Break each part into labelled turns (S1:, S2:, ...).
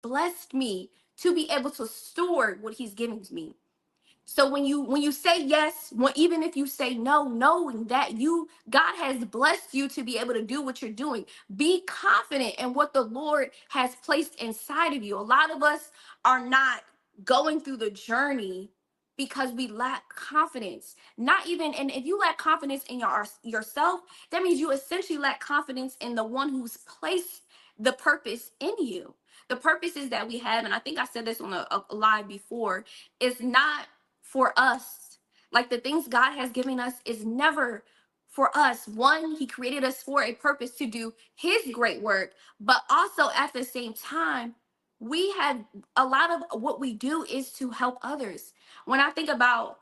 S1: blessed me to be able to steward what he's given to me. So when you say yes, even if you say no, knowing that God has blessed you to be able to do what you're doing, be confident in what the Lord has placed inside of you. A lot of us are not going through the journey because we lack confidence. Not even, and if you lack confidence in yourself, that means you essentially lack confidence in the one who's placed the purpose in you. The purposes that we have, and I think I said this on a live before, is not for us. Like the things God has given us is never for us. One, he created us for a purpose to do his great work, but also at the same time, we have a lot of what we do is to help others. When I think about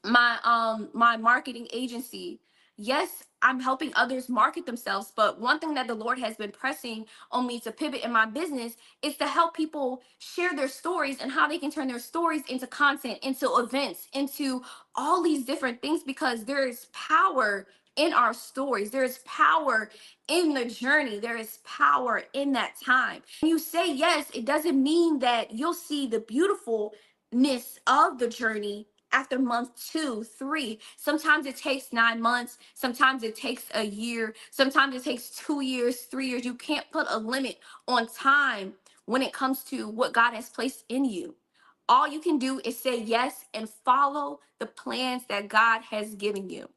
S1: my marketing agency, yes, I'm helping others market themselves, but one thing that the Lord has been pressing on me to pivot in my business is to help people share their stories and how they can turn their stories into content, into events, into all these different things, because there is power in our stories. There is power in the journey. There is power in that time. When you say yes, it doesn't mean that you'll see the beautifulness of the journey after month 2, 3. Sometimes it takes 9 months. Sometimes it takes a year. Sometimes it takes 2 years, 3 years. You can't put a limit on time when it comes to what God has placed in you. All you can do is say yes and follow the plans that God has given you.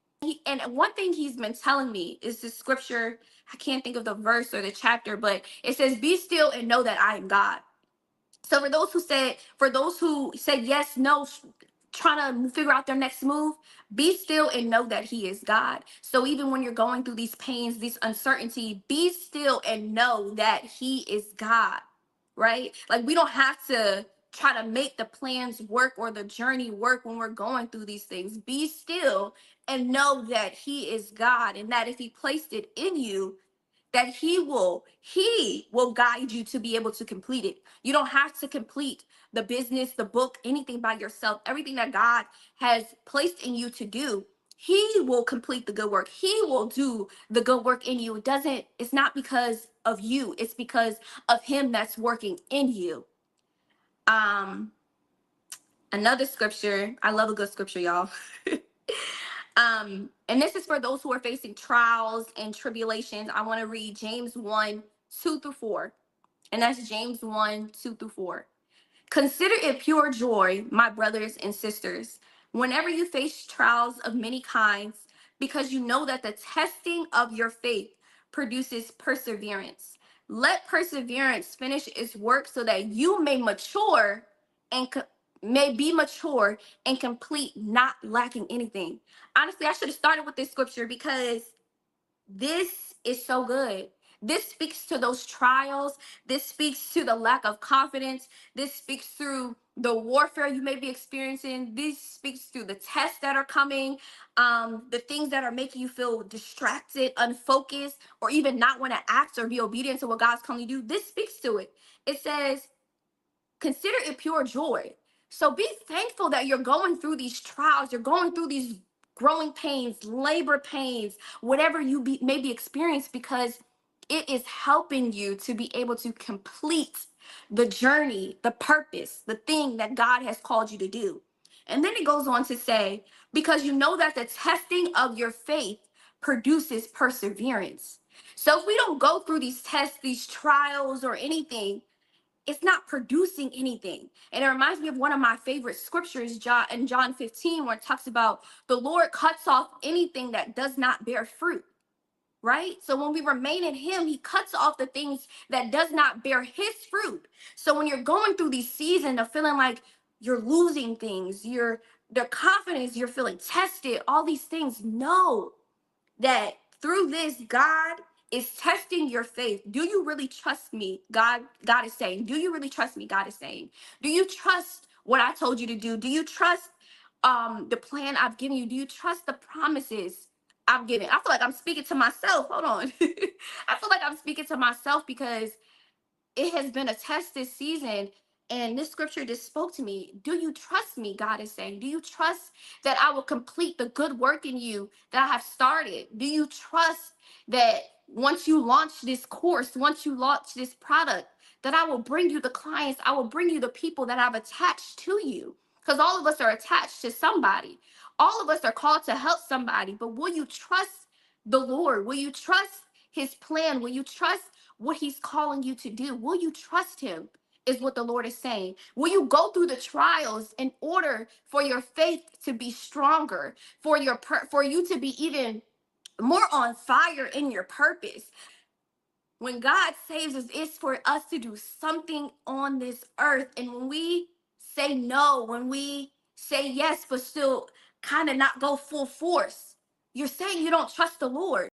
S1: And one thing he's been telling me is this scripture. I can't think of the verse or the chapter, but it says, "Be still and know that I am God." So for those who said yes, no, trying to figure out their next move, be still and know that he is God. So even when you're going through these pains, this uncertainty, be still and know that he is God, right? Like we don't have to try to make the plans work or the journey work when we're going through these things. Be still and know that he is God, and that if he placed it in you, that he will guide you to be able to complete it. You don't have to complete the business, the book, anything by yourself. Everything that God has placed in you to do, he will complete the good work. He will do the good work in you. It's not because of you, it's because of him that's working in you. um Another scripture, I love a good scripture, y'all. And this is for those who are facing trials and tribulations. I want to read James 1, 2 through 4. And that's James 1, 2 through 4. "Consider it pure joy, my brothers and sisters, whenever you face trials of many kinds, because you know that the testing of your faith produces perseverance. Let perseverance finish its work so that you and co- may be mature and complete, not lacking anything." Honestly, I should have started with this scripture because this is so good. This speaks to those trials. This speaks to the lack of confidence. This speaks through the warfare you may be experiencing. This speaks through the tests that are coming, the things that are making you feel distracted, unfocused, or even not want to act or be obedient to what God's calling you to do. This speaks to it. It says, "Consider it pure joy." So be thankful that you're going through these trials, you're going through these growing pains, labor pains, whatever may be experienced, because it is helping you to be able to complete the journey, the purpose, the thing that God has called you to do. And then it goes on to say, "Because you know that the testing of your faith produces perseverance." So if we don't go through these tests, these trials, or anything, it's not producing anything. And it reminds me of one of my favorite scriptures, John 15, where it talks about the Lord cuts off anything that does not bear fruit, right? So when we remain in him, he cuts off the things that does not bear his fruit. So when you're going through these seasons of feeling like you're losing things, the confidence, you're feeling tested, all these things, know that through this, God is testing your faith. Do you really trust me? God is saying, do you really trust me? God is saying, do you trust what I told you to do? Do you trust the plan I've given you? Do you trust the promises I've given? I feel like I'm speaking to myself. Hold on. I feel like I'm speaking to myself because it has been a test this season. And this scripture just spoke to me. Do you trust me? God is saying, do you trust that I will complete the good work in you that I have started? Do you trust that once you launch this course, once you launch this product, that I will bring you the clients, I will bring you the people that I've attached to you. Because all of us are attached to somebody. All of us are called to help somebody. But will you trust the Lord? Will you trust his plan? Will you trust what he's calling you to do? Will you trust him? Is what the Lord is saying. Will you go through the trials in order for your faith to be stronger, for for you to be even more on fire in your purpose? When God saves us, it's for us to do something on this earth. And when we say no, when we say yes, but still kind of not go full force, you're saying you don't trust the Lord.